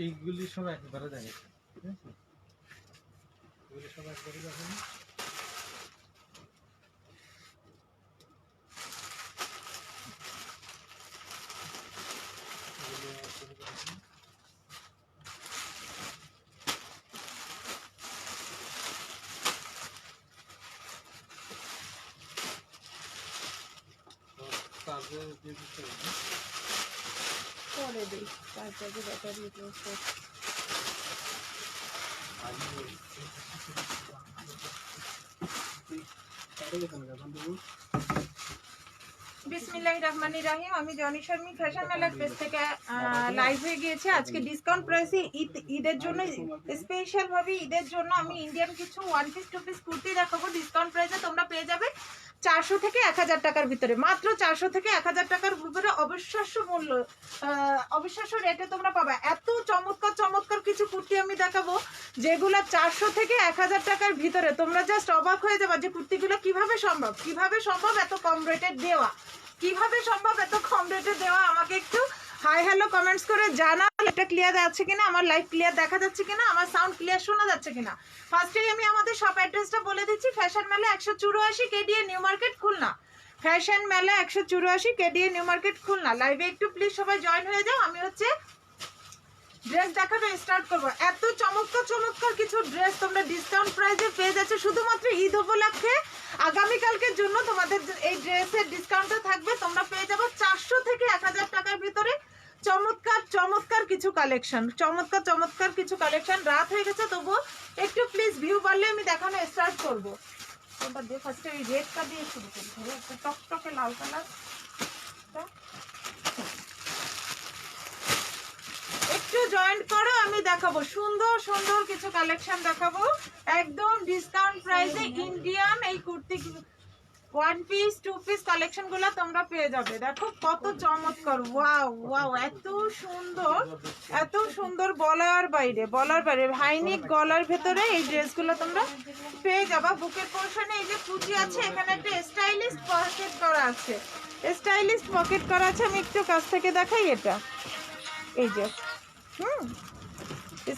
এইগুলি সব একবারে দেখে, ঠিক আছে? এগুলি সব একবারে দেখেন। চার্জে দিয়ে দিতে হবে, পরে দিই চার্জারে ব্যাটারি ইউজ করছি। বিসমিল্লাহির রহমানির রহিম। আমি জনি শর্মী ফ্যাশন মেলার পেজ থেকে লাইভ হয়ে গিয়েছি। আজকে ডিসকাউন্ট প্রাইসে ঈদের জন্য, স্পেশাল ভাবে ঈদের জন্য আমি ইন্ডিয়ান কিছু 1 পিস 2 পিস কুর্তি দেখাবো। ডিসকাউন্ট প্রাইসে তোমরা পেয়ে যাবে 400 থেকে 1000 টাকার ভিতরে, মাত্র 400 থেকে 1000 টাকার ভিতরে অবিশ্বাস্য মূল্য, অবিশ্বাস্য রেটে তোমরা পাবে। এত চমৎকার চমৎকার কিছু কুর্তি আমি দেখাবো যেগুলো 400 থেকে 1000 টাকার ভিতরে। তোমরা জাস্ট অবাক হয়ে যাবে যে কুর্তিগুলো কিভাবে সম্ভব, কিভাবে সম্ভব এত কম রেটে দেওয়া, কিভাবে সম্ভব এত কম রেটে দেওয়া। আমাকে একটু হাই হ্যালো কমেন্টস করে জানাও এটা ক্লিয়ার যাচ্ছে কিনা, আমার লাইভ ক্লিয়ার দেখা যাচ্ছে কিনা, আমার সাউন্ড ক্লিয়ার শোনা যাচ্ছে কিনা। ফার্স্টেই আমি আমাদের শপ অ্যাড্রেসটা বলে দিচ্ছি। ফ্যাশন মেলা 184 KDA new market Khulna. Fashion মেলা 184 কেডিএ নিউ মার্কেট খুলনা। লাইভে একটু প্লিজ সবাই জয়েন হয়ে যাও। আমি হচ্ছে ড্রেস দেখাতে স্টার্ট করবো। এত চমৎকার চমৎকার কিছু ড্রেস তোমরা ডিসকাউন্ট প্রাইসে পেয়ে যাচ্ছে শুধুমাত্র ঈদ উপলক্ষে। আগামীকালকের জন্য তোমাদের এই ড্রেসের ডিসকাউন্টটা থাকবে। তোমরা পেয়ে যাবো 400 থেকে 1000 টাকার ভিতরে চমৎকার চমৎকার কিছু কালেকশন, চমৎকার চমৎকার কিছু কালেকশন। রাত হয়ে গেছে তবুও একটু প্লিজ ভিউ বাড়লে আমি দেখানো স্টার্ট করবো। তোমরা দিয়ে ফার্স্টে ওই রেডটা দিয়ে শুরু করতে হবে, একটা টকটকে লাল কালার। একটু জয়েন করো, আমি দেখাবো সুন্দর সুন্দর কিছু কালেকশন দেখাবো একদম ডিসকাউন্ট প্রাইসে। ইন্ডিয়ান এই কুর্তি 1 পিস 2 পিস কালেকশন গুলো তোমরা পেয়ে যাবে। দেখো কত চমৎকার, ওয়াও ওয়াও, এত সুন্দর এত সুন্দর, বলার বাইরে বলার বাইরে। হাইনিক গলার ভেতরে এই ড্রেসগুলো তোমরা পেয়ে যাবা। বুকের পোর্শনে এই যে কুচি আছে, এখানে একটা স্টাইলিশ পকেট করা আছে, স্টাইলিশ পকেট করা আছে। আমি একটু কাছ থেকে দেখাই, এটা এই যে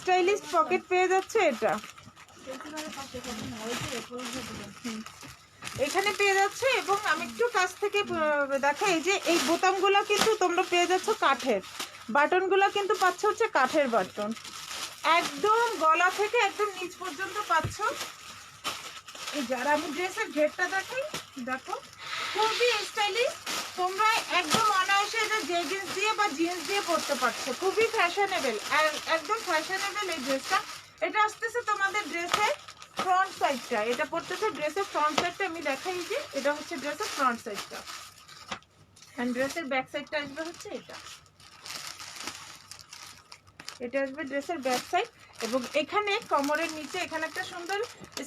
স্টাইলিশ পকেট পেয়ে যাচ্ছে। এটা এখানে পেয়ে যাচ্ছে এবং আমি একটু কাছ থেকে দেখাই যে এই বোতামগুলো কিন্তু তোমরা পেয়ে যাচ্ছ কাঠের, বাটনগুলো কিন্তু পাচ্ছ হচ্ছে কাঠের বাটন, একদম গলা থেকে একদম নিচ পর্যন্ত পাচ্ছ। এই যারা আমি ড্রেসের ঘেরটা দেখাই, দেখো খুবই স্টাইলিশ। তোমরা একদম অনায়াসে এটা জেগিন্স দিয়ে বা জিন্স দিয়ে পরতে পারছো, খুবই ফ্যাশনেবল, একদম ফ্যাশনেবল এই ড্রেসটা। এটা আসতেছে তোমাদের ড্রেসের ফ্রন্ট সাইডটা, এটা পড়তেছে ড্রেসের ফ্রন্ট সাইডটা। আমি দেখাই যে এটা হচ্ছে ড্রেসের ফ্রন্ট সাইডটা, এন্ড ড্রেসের ব্যাক সাইডটা আসবে হচ্ছে এটা, এটা আসবে ড্রেসের ব্যাক সাইড। এবং এখানে কোমরের নিচে এখানে একটা সুন্দর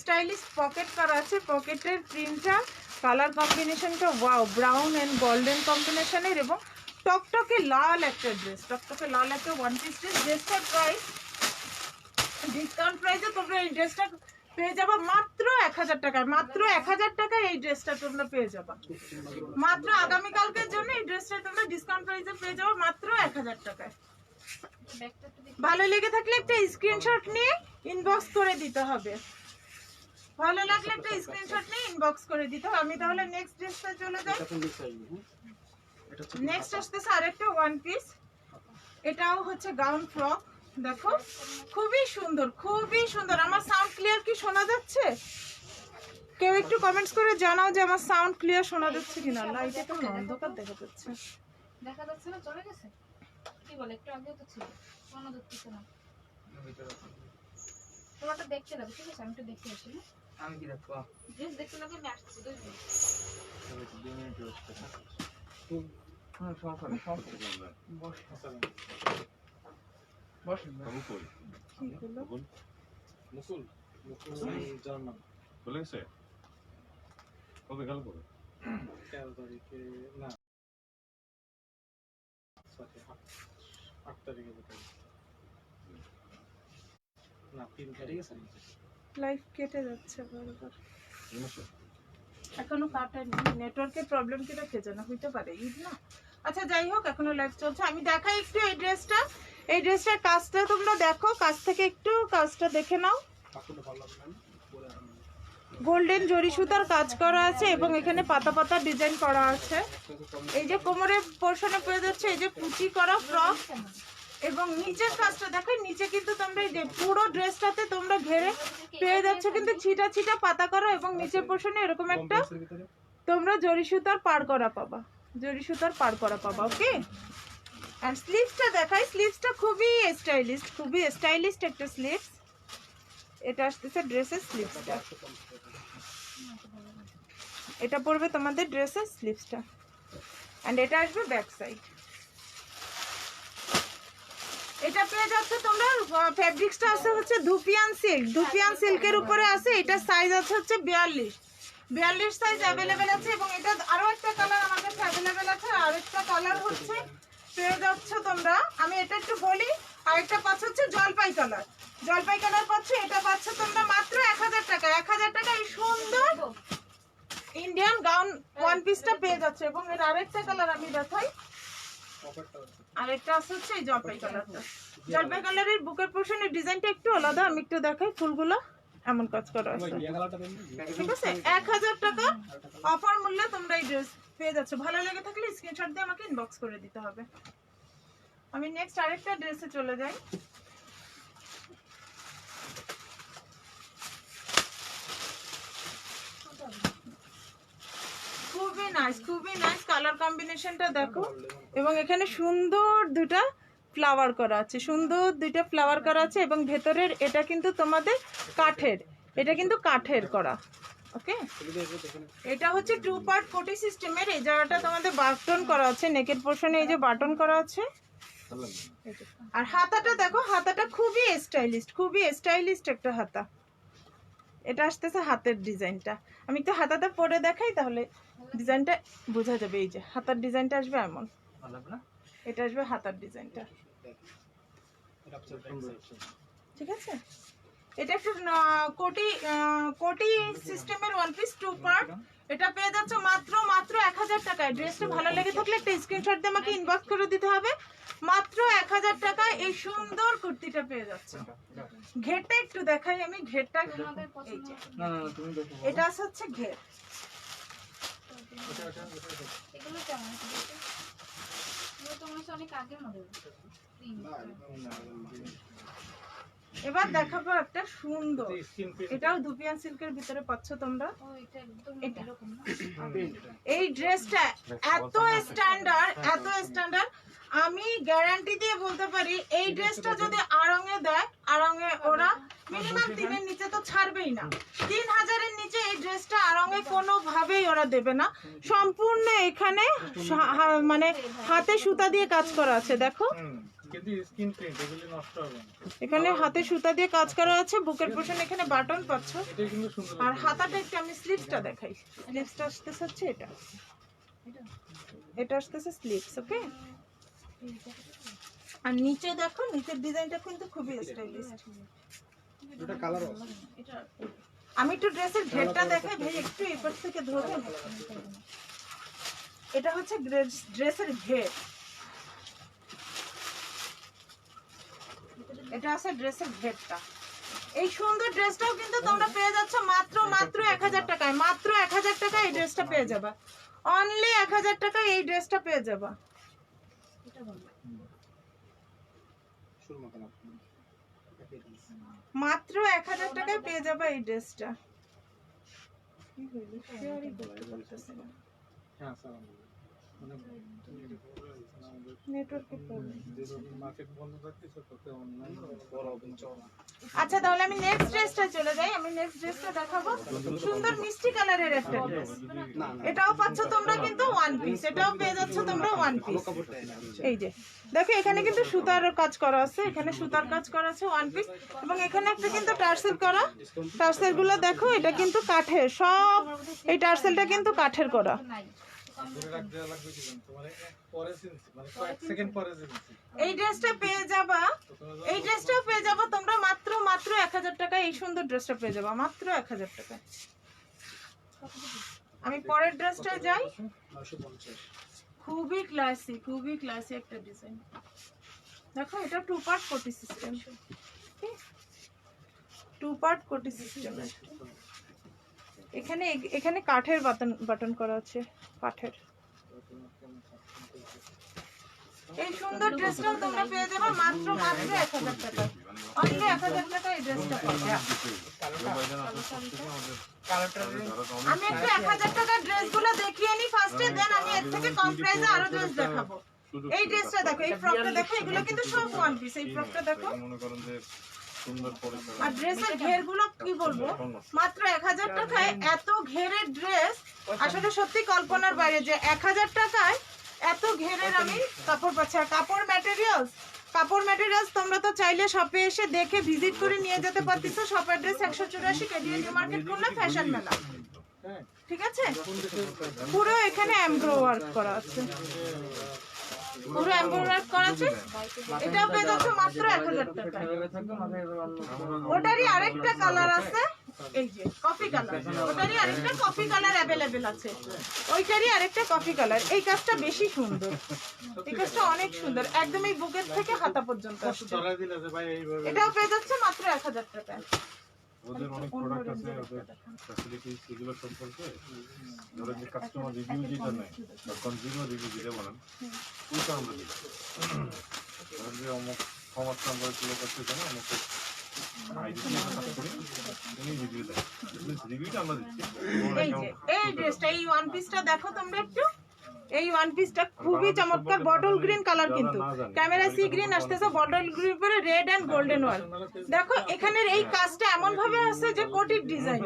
স্টাইলিশ পকেট করা আছে। পকেটের প্রিন্টটা, কালার কম্বিনেশনটা ওয়াও, ব্রাউন এন্ড গোল্ডেন কম্বিনেশনের এবং টকটকে লাল একটা ড্রেস, টকটকে লাল একটা 1 পিস ড্রেস। ড্রেসটার প্রাইস ডিসকাউন্ট প্রাইসে তোমরা এই ড্রেসটা পেয়ে যাবা মাত্র 1000 টাকায়, মাত্র 1000 টাকায় এই ড্রেসটা তোমরা পেয়ে যাবা। মাত্র আগামীকালকের জন্য এই ড্রেসটা তোমরা ডিসকাউন্ট প্রাইসে পেয়ে যাবে মাত্র 1000 টাকায়। ভালো লেগে থাকলে একটা স্ক্রিনশট নিয়ে ইনবক্স করে দিতে হবে, ভালো লাগলে একটা স্ক্রিনশট নিয়ে ইনবক্স করে দিতে হবে। আমি তাহলে নেক্সট ড্রেসটা চলে যাই। নেক্সট আসতেছে আরেকটা 1 পিস, এটাও হচ্ছে গাউন ফ্রক। দেখো খুবই সুন্দর, খুবই সুন্দর। আমার সাউন্ড ক্লিয়ার কি শোনা যাচ্ছে? কেউ একটু কমেন্টস করে জানাও যে আমার সাউন্ড ক্লিয়ার শোনা যাচ্ছে কিনা। লাইটে তো অন্ধকার দেখা যাচ্ছে, দেখা যাচ্ছে না, চলে গেছে কি বলে, একটু আগেও তো ছিল, শোনা যাচ্ছে না। তোমারটা দেখতে লাগবে, ঠিক আছে? আমি একটু দেখে আসি। আমি কি দেখবো? ড্রেস দেখতে লাগবে, আমি আসছি 2 মিনিট। কবে গেল করে? 13 তারিখে না, 8 তারিখে না, 3 তারিখে। লাইভ কেটে যাচ্ছে বারবার। এখনো কাটেনি, নেটওয়ার্কের প্রবলেম কি রেখে জানা হইতে পারে, ঈদ না। আচ্ছা যাই হোক, এখনো লাইভ চলছে। আমি দেখাই একটু এই ড্রেসটা। এই ড্রেসটার কাজটা তোমরা দেখো, কাছ থেকে একটু কাজটা দেখে নাও। গোল্ডেন জরি সুতার কাজ করা আছে এবং এখানে পাতা পাতা ডিজাইন করা আছে। এই যে কোমরের পোর্শনে পেয়ে যাচ্ছে এই যে কুচি করা ফ্রক, এবং নিচের কাজটা দেখো, নিচে কিন্তু তোমরা এই যে পুরো ড্রেসটাতে তোমরা ঘেরে পেয়ে যাচ্ছ কিন্তু ছিটা ছিটা পাতা করা, এবং নিচের পোর্শনে এরকম একটা তোমরা জরি সুতার পার করা পাবা, জরি সুতার পার করা পাবা। ওকে, আর স্লিভসটা দেখাই। স্লিভসটা খুবই স্টাইলিস্ট একটা স্লিভস। এটা আসতেছে ড্রেসের স্লিভসটা, এটা পড়বে তোমাদের ড্রেসের স্লিভসটা, এন্ড এটা আসবে ব্যাক সাইড। এটা পেয়ে যাচ্ছে তোমরা, ফেব্রিক্সটা আছে হচ্ছে ধুপিয়ান সিল্কের উপরে আছে। এটা সাইজ আছে হচ্ছে 42 সাইজ অ্যাভেলেবেল আছে, এবং এটা আরো একটা কালার আমার কাছে অ্যাভেলেবেল আছে। আর একটা কালার হচ্ছে পেয়ে যাচ্ছে তোমরা, আমি এটা একটু বলি, আরেকটা পাচ্ছ হচ্ছে জলপাই কালার পাচ্ছ। এটা পাচ্ছ তোমরা মাত্র 1000 টাকা। 1000 টাকা এই সুন্দর ইন্ডিয়ান গাউন ওয়ান পিসটা পেয়ে যাচ্ছে। এবং এর আরেকটা কালার আমি দেখাই, আরেকটা আছে হচ্ছে এই জলপাই কালারটা। জলপাই কালারের বুকের পোর্শনের ডিজাইনটা একটু আলাদা, আমি একটু দেখাই। ফুলগুলো এমন কাজ করা আছে, ঠিক আছে। 1000 টাকা অফার মূল্যে তোমরা এই ড্রেস পেয়ে যাচ্ছ। ভালো লেগে থাকলে স্ক্রিনশট দিয়ে আমাকে ইনবক্স করে দিতে হবে। আমি নেক্সট আরেকটা ড্রেসে চলে যাই। খুবই নাইস কালার কম্বিনেশনটা দেখো, এবং এখানে সুন্দর দুটো ফ্লাওয়ার করা আছে, এবং ভেতরের এটা কিন্তু তোমাদের কাঠের করা। ওকে, এটা হচ্ছে 2 পার্ট কোটি সিস্টেমের। এই জায়গাটা তোমাদের বাটন করা আছে, নেকের পোর্শনে এই যে বাটন করা আছে। আর হাতাটা দেখো, হাতাটা খুবই স্টাইলিস্ট একটা হাতা। এটা আসতেছে হাতের ডিজাইনটা, আমি একটু হাতাটা পরে দেখাই তাহলে ডিজাইনটা বোঝা যাবে। এই যে হাতার ডিজাইনটা আসবে এমন, এটা আসবে হাতার ডিজাইনটা, ঠিক আছে। এটা একটু কোটি সিস্টেমের ওয়ান পিস 2 পার্ট। এটা পেয়ে যাচ্ছে মাত্র 1000 টাকায়। ড্রেসটা ভালো লেগে থাকলে একটা স্ক্রিনশট দিয়ে আমাকে ইনবক্স করে দিতে হবে। মাত্র 1000 টাকায় এই সুন্দর কুর্তিটা পেয়ে যাচ্ছে। ঘেরটা একটু দেখাই আমি, ঘেরটা এই যে এটা হচ্ছে ঘের। এগুলো কেমন? এগুলো তো মনে হচ্ছে অনেক আগের মডেল। এবার দেখাবো একটা সুন্দর, এটাও ধুপিয়ান সিল্কের ভিতরে পাচ্ছ তোমরা। ও এটা একদম এরকম না? এই ড্রেসটা এত স্ট্যান্ডার্ড, আমি গ্যারান্টি দিয়ে বলতে পারি এই ড্রেসটা যদি আড়ঙে দেয়, আড়ঙে ওরা মিনিমাম 3 এর নিচে তো ছাড়বেই না। 3000 এর নিচে এই ড্রেসটা আড়ঙে কোনোভাবেই ওরা দেবে না। সম্পূর্ণ এখানে মানে হাতে সুতা দিয়ে কাজ করা আছে, দেখো এখানে হাতে সুতা দিয়ে কাজ করা আছে। বুকের পোর্শন এখানে বাটন পাচ্ছ, আর হাতাটা একটু আমি স্লিভসটা দেখাই। স্লিভসটা আসতেছে হচ্ছে এটা আসতেছে স্লিভস। ওকে, আর নিচে দেখো, নিচের ডিজাইনটা কিন্তু খুবই স্টাইলিশ। আমি একটু ড্রেসের ঘেরটা দেখাই ভাই, একটু এপাশ থেকে ধরবেন। এটা হচ্ছে ড্রেসের ঘের, এটা আছে ড্রেসের ঘেরটা। এই সুন্দর ড্রেসটাও কিন্তু তোমরা পেয়ে যাচ্ছ মাত্র 1000 টাকায়। মাত্র 1000 টাকায় এই ড্রেসটা পেয়ে যাবা। অনলি 1000 টাকায় এই ড্রেসটা পেয়ে যাবা। মাত্র 1000 টাকায় পেয়ে যাবা এই ড্রেসটা। কি হইল, শেয়ারই করতে পারতেছি না, নেটওয়ার্কের প্রবলেম। আচ্ছা তাহলে আমি নেক্সট ড্রেসটা চলে যাই। আমি নেক্সট ড্রেসটা দেখাবো, সুন্দর মিষ্টি কালারের একটা ড্রেস। এটাও পাচ্ছ তোমরা কিন্তু ওয়ান পিস, এটাও পেয়ে যাচ্ছ তোমরা ওয়ান পিস। এই যে দেখো এখানে কিন্তু সুতার কাজ করা আছে, এখানে সুতার কাজ করা আছে ওয়ান পিস, এবং এখানে একটা কিন্তু টার্সেল করা। টার্সেল গুলো দেখো, এটা কিন্তু কাঠের, সব এই টার্সেলটা কিন্তু কাঠের করা। এই ড্রেসটা পেয়ে যাবা, এই ড্রেসটাও পেয়ে যাবা তোমরা মাত্র 1000 টাকায়। এই সুন্দর ড্রেসটা পেয়ে যাবা মাত্র 1000 টাকায়। আমি পরের ড্রেসটা যাই। 950 খুবই ক্লাসি একটা ডিজাইন। দেখো এটা 2 পার্ট কোটি সিস্টেম, 2 পার্ট কোটি সিস্টেম। এখানে কাঠের বাটন করা আছে, কাঠের। এই সুন্দর ড্রেসটাও তোমরা পেয়ে যাবে মাত্র 1000 টাকা। অনলি 1000 টাকা এই ড্রেসটা পাবে। আমি একটু 1000 টাকার ড্রেসগুলো দেখিয়ে নিই ফার্স্টে, দেন আমি এর থেকে কম প্রাইসে আরো ড্রেস দেখাবো। এই ড্রেসটা দেখো, এই ফ্রকটা দেখো, এগুলো কিন্তু সব ওয়ান পিস। এই ফ্রকটা দেখো, আর ড্রেসের ঘেরগুলো কি বলবো, মাত্র 1000 টাকায় এত ঘেরের ড্রেস আসলে সত্যি কল্পনার বাইরে যে 1000 টাকায় এত ঘেরের আমি কাপড় পাচ্ছি। আর কাপড় ম্যাটেরিয়ালস তোমরা তো চাইলে শপে এসে দেখে ভিজিট করে নিয়ে যেতে পারতেছো। Shop address 184 KDA market, Khulna, fashion মেলা। ঠিক আছে, পুরো এখানে এমব্রো ওয়ার্ক করা আছে, পুরো এমব্রো ওয়ার্ক করা আছে। এটাও পেয়ে যাচ্ছে মাত্র 1000 টাকা। ওটারই আরেকটা কালার আছে, এই যে কফি কালার, ওটারই আরেকটা কফি কালার अवेलेबल আছে, ওইটারই আরেকটা কফি কালার। এই কাজটা বেশি সুন্দর, এই কাজটা অনেক সুন্দর, একদম এই বুকের থেকে হাতা পর্যন্ত আসছে। এটাও পেয়ে যাচ্ছে মাত্র 1000 টাকা। ওদের অনেক প্রোডাক্ট আছে, ওদের ফ্যাসিলিটিস এগুলো সম্পর্কে ধরো যে কাস্টমার রিভিউ যেটা নেয় বা কনজিউমার রিভিউ যেটা বলেন, ওইটা আমরা দিই। ধরো যে অমুক ক্ষমতা আমরা এগুলো করতে জানি, অমুক আইডি দিয়ে কাজ করি, উনি রিভিউ দেয়, রিভিউটা আমরা দিচ্ছি। এই যে এই ড্রেসটা, এই ওয়ান পিসটা দেখো তোমরা একটু, এই ওয়ান পিসটা খুবই চমৎকার, বটল গ্রিন কালার, কিন্তু ক্যামেরা সি গ্রিন আসতেছে, বটল গ্রিন পরে রেড এন্ড গোল্ডেন ওয়াল। দেখো এখানের এই কাজটা এমন ভাবে আছে যে কোটির ডিজাইন,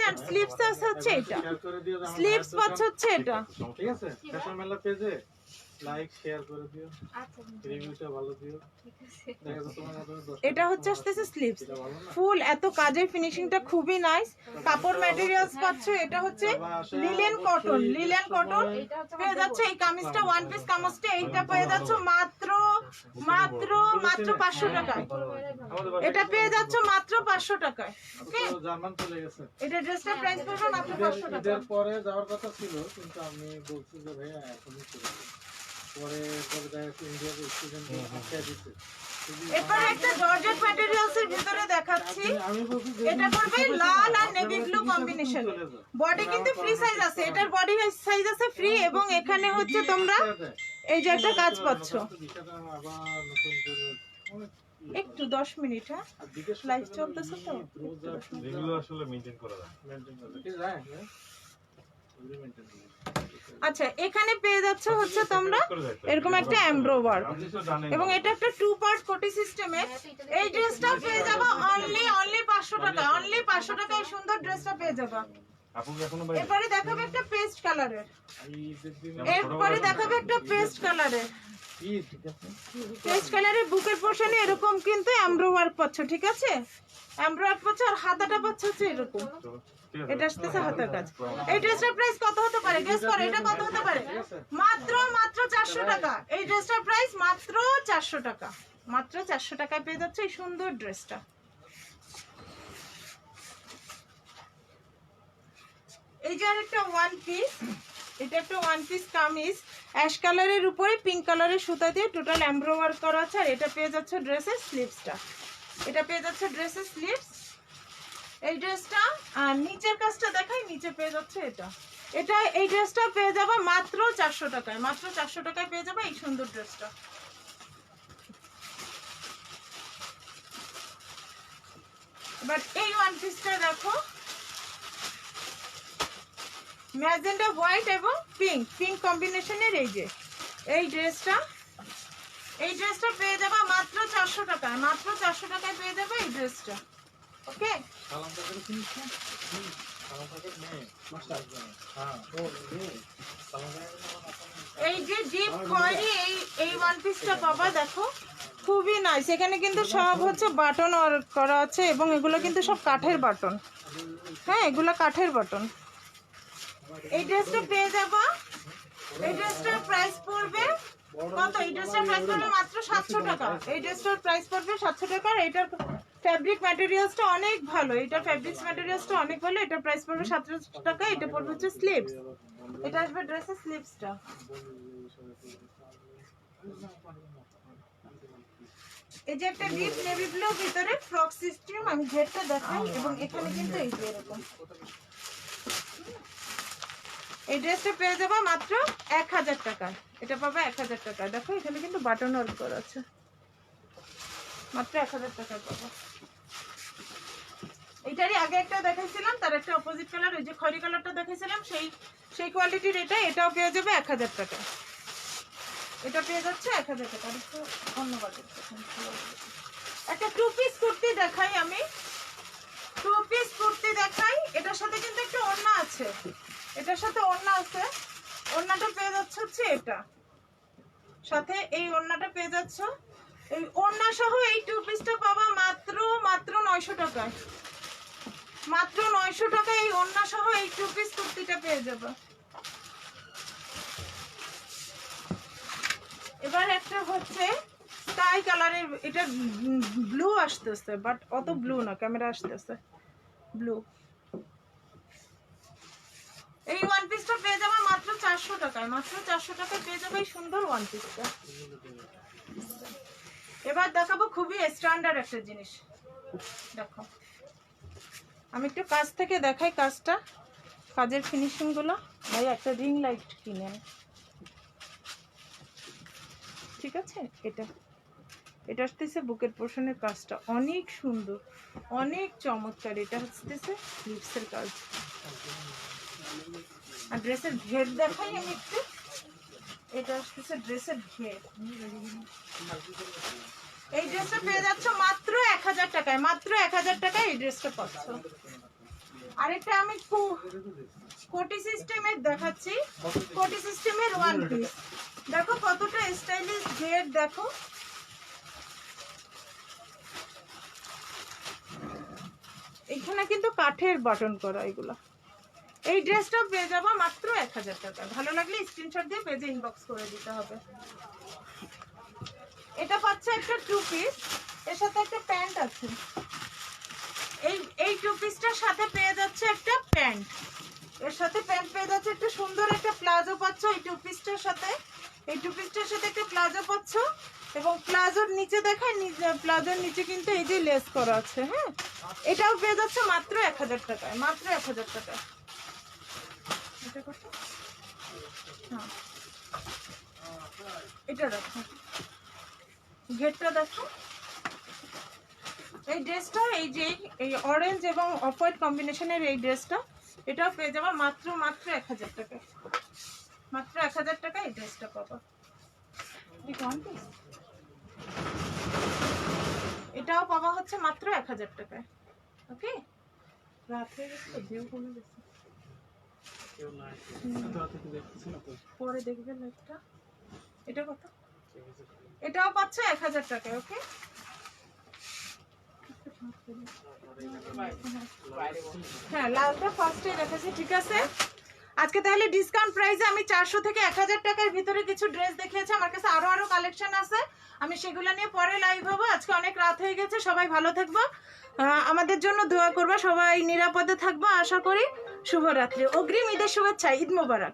আর স্লিভস আছে হচ্ছে এটা, স্লিভস পাচ্ছ হচ্ছে এটা। ঠিক আছে, ফ্যাশন মেলা পেজে লাইক শেয়ার করে দিও, আচ্ছা রিভিউটা ভালো দিও। ঠিক আছে। দেখা যাচ্ছে তোমার মতো 10 এটা হচ্ছে আসতেছে স্লিভস, ফুল এত কাজের ফিনিশিংটা খুবই নাইস। কাপড় ম্যাটেরিয়ালস পাচ্ছ, এটা হচ্ছে লিলেন কটন, পেয়ে যাচ্ছে। এই কামিজটা ওয়ান পিস কামিজটা, এইটা পেয়ে যাচ্ছ মাত্র 500 টাকায়। এটা পেয়ে যাচ্ছ মাত্র 500 টাকায়। ওকে, জার্মান চলে গেছে। এটা ড্রেসটা প্রাইস পড়বে মাত্র 500 টাকা। ঈদের পরে যাওয়ার কথা ছিল, কিন্তু আমি বলছি যে ভাইয়া এখনই চলে যাবে। পরে দেখা যাচ্ছে ইন্ডিয়ার স্টুডেন্ট আটকে দিচ্ছে। এরপরে একটা জর্জেট ম্যাটেরিয়ালস এর ভিতরে দেখাচ্ছি, আমি বলছি যে এটা করবে লাল আর নেভি ব্লু কম্বিনেশন। বডি কিন্তু ফ্রি সাইজ আছে, এটার বডি সাইজ আছে ফ্রি, এবং এখানে হচ্ছে তোমরা এই যে একটা কাজ পাচ্ছ। আবার নতুন করে অনেক একটু 10 মিনিট, হ্যাঁ লাইভ চলতেছে তো। এগুলো আসলে মেইনটেইন করা যায়। আচ্ছা, এখানে পেয়ে যাচ্ছে হচ্ছে তোমরা এরকম একটা এমব্রো ওয়ার্ক, এবং এটা একটা 2 পার্ট কোটি সিস্টেমের। এই ড্রেসটা পেয়ে যাবে অনলি 500 টাকা। অনলি 500 টাকায় এই সুন্দর ড্রেসটা পেয়ে যাবে। আপনি এখনো বাইরে এরপরে দেখাবে একটা পেস্ট কালারের, পেস্ট কালারের বুকের পোর্শনে এরকম কিন্তু এমব্রো ওয়ার্ক পাচ্ছ। ঠিক আছে, এমব্রো ওয়ার্ক পাচ্ছ, আর হাতাটা পাচ্ছ হচ্ছে এরকম। এটা আসতেছে হাতের কাজ। এই ড্রেসটার প্রাইস কত হতে পারে? গেস করো, এটা কত হতে পারে? মাত্র 400 টাকা। এই ড্রেসটার প্রাইস মাত্র 400 টাকা। মাত্র 400 টাকায় পেয়ে যাচ্ছে এই সুন্দর ড্রেসটা। এই যে আরেকটা ওয়ান পিস, এটা একটা ওয়ান পিস কামিজ, অ্যাশ কালারের উপরে পিঙ্ক কালারের সুতা দিয়ে টোটাল এমব্রো ওয়ার্ক করা আছে। আর এটা পেয়ে যাচ্ছে ড্রেসের স্লিভসটা, এটা পেয়ে যাচ্ছে ড্রেসের স্লিভস। এই ড্রেসটা আর নিচের কাজটা দেখাই, নিচে পেয়ে যাচ্ছে এটা এই ড্রেসটা পেয়ে যাবে মাত্র 400 টাকায়। মাত্র 400 টাকায় পেয়ে যাবে এই সুন্দর ড্রেসটা। এবার এই ওয়ান পিসটা দেখো, ম্যাজেন্ডা হোয়াইট এবং পিঙ্ক কম্বিনেশনের। এই ড্রেসটা পেয়ে যাবে মাত্র 400 টাকায়। মাত্র 400 টাকায় পেয়ে যাবে এই ড্রেসটা। ওকে, এই যে ডিপ খয়েরি এই ওয়ান পিসটা পাবা, দেখো খুবই নাইস। এখানে কিন্তু সব হচ্ছে বাটন ওয়ার্ক করা আছে, এবং এগুলো কিন্তু সব কাঠের বাটন। হ্যাঁ, এগুলো কাঠের বাটন। এই ড্রেসটা পেয়ে যাবো, এই ড্রেসটার প্রাইস পড়বে কত? এই ড্রেসটার প্রাইস পড়বে মাত্র 700 টাকা। এই ড্রেসটার প্রাইস পড়বে 700 টাকা। ফ্যাব্রিক ম্যাটেরিয়ালসটা অনেক ভালো, এটা ফ্যাব্রিক্স ম্যাটেরিয়ালসটা অনেক ভালো। এটা প্রাইস পড়বে 1700 টাকা। এটা পড়বে হচ্ছে স্লিভস, এটা আসবে ড্রেসের স্লিভসটা। এই যে একটা ডিপ নেভি ব্লু ভিতরে ফ্রক সিস্টেম, আমি ঘেরটা দেখাই। এবং এখানে কিন্তু এই যে এরকম এই ড্রেসটা পেয়ে যাবো মাত্র 1000 টাকায়। এটা পাবে 1000 টাকায়। দেখো এখানে কিন্তু বাটন ওয়ার্ক করা আছে, মাত্র 1000 টাকায় পাবো। এইটারই আগে একটা দেখাইছিলাম, তার একটা অপোজিট কালার, ওই যে খয়রি কালারটা দেখাইছিলাম, সেই কোয়ালিটির এটা। এটাও পেয়ে যাবে 1000 টাকায়। এটা পেয়ে যাচ্ছে 1000 টাকা। একটু অন্য বাজেট। একটা 2 পিস কুর্তি দেখাই আমি, 2 পিস কুর্তি দেখাই। এটার সাথে কিন্তু একটা ওড়না আছে, এটার সাথে ওড়না আছে। ওড়নাটা পেয়ে যাচ্ছে হচ্ছে এটা, সাথে এই ওড়নাটা পেয়ে যাচ্ছ। এই ওড়না সহ এই 2 পিসটা পাবা মাত্র 900 টাকায়। মাত্র 900 টাকায় এই ওড়না সহ এই 2 পিস কুর্তিটা পেয়ে যাবে। এবার একটা হচ্ছে স্কাই কালারের, এটা ব্লু আসতেছে, বাট অত ব্লু না, ক্যামেরা আসতেছে ব্লু। এই ওয়ান পিসটা পেয়ে যাবে মাত্র 400 টাকায়। মাত্র 400 টাকায় পেয়ে যাবে এই সুন্দর ওয়ান পিসটা। এবার দেখাবো খুবই স্ট্যান্ডার্ড একটা জিনিস। দেখো আমি একটু কাছ থেকে দেখাই কাজটা, কাজের ফিনিশিং গুলো। ভাই একটা রিং লাইট কিনেন, ঠিক আছে? এটা আসতেছে বুকের পোর্শনের কাজটা অনেক সুন্দর, অনেক চমৎকার। এটা আসতেছে লিপসের কাজ। আর ড্রেসের ঘের দেখাই আমি একটু। এটা আসতেছে ড্রেসের ঘের। এই ড্রেসটা পেয়ে যাচ্ছ মাত্র 1000 টাকায়। মাত্র 1000 টাকায় এই ড্রেসটা পাচ্ছ। আরেকটা আমি কোটি সিস্টেমের দেখাচ্ছি, কোটি সিস্টেমের ওয়ান পিস। দেখো কতটা স্টাইলিশ ঘের, দেখো এখানে কিন্তু কাঠের বাটন করা এগুলা। এই ড্রেসটা পেয়ে যাবো মাত্র 1000 টাকা। ভালো লাগলে স্ক্রিনশট দিয়ে পেজে ইনবক্স করে দিতে হবে। এটা পাচ্ছে একটা 2 পিস, এর সাথে একটা প্যান্ট আছে। এই 2 পিসটার সাথে পেয়ে যাচ্ছে একটা প্যান্ট, এর সাথে প্যান্ট পেয়ে যাচ্ছে। একটা সুন্দর একটা প্লাজো পাচ্ছ এই 2 পিসটার সাথে। এই 2 পিসটার সাথে একটা প্লাজো পাচ্ছ। এবং প্লাজোর নিচে দেখায়, প্লাজোর নিচে কিন্তু এই যে লেস করা আছে। হ্যাঁ, এটাও পেয়ে যাচ্ছে মাত্র 1000 টাকায়। মাত্র 1000 টাকায়। এটা কত? হ্যাঁ, এটা দেখো, ঘেরটা দেখো। এই ড্রেসটা, এই যে এই অরেঞ্জ এবং অফ হোয়াইট কম্বিনেশনের এই ড্রেসটা, এটাও পেয়ে যাবে মাত্র 1000 টাকায়। মাত্র 1000 টাকায় এই ড্রেসটা পাবো। এটাও পাওয়া হচ্ছে মাত্র 1000 টাকায়। ওকে, রাত হয়ে গেছে, ভিউ কমে গেছে। পরে দেখবে লাইটটা। এটা কত? এটাও পাচ্ছে 1000 টাকায়। ওকে, হ্যাঁ লালটা ফার্স্টে রেখেছি, ঠিক আছে। আজকে তাহলে ডিসকাউন্ট প্রাইসে আমি 400 থেকে 1000 টাকার ভিতরে কিছু ড্রেস দেখিয়েছি। আমার কাছে আরো কালেকশন আছে, আমি সেগুলো নিয়ে পরে লাইভ হবো। আজকে অনেক রাত হয়ে গেছে, সবাই ভালো থাকবো, আমাদের জন্য দোয়া করবো, সবাই নিরাপদে থাকবো আশা করি। শুভরাত্রি, অগ্রিম ঈদের শুভেচ্ছা, ঈদ মোবারক।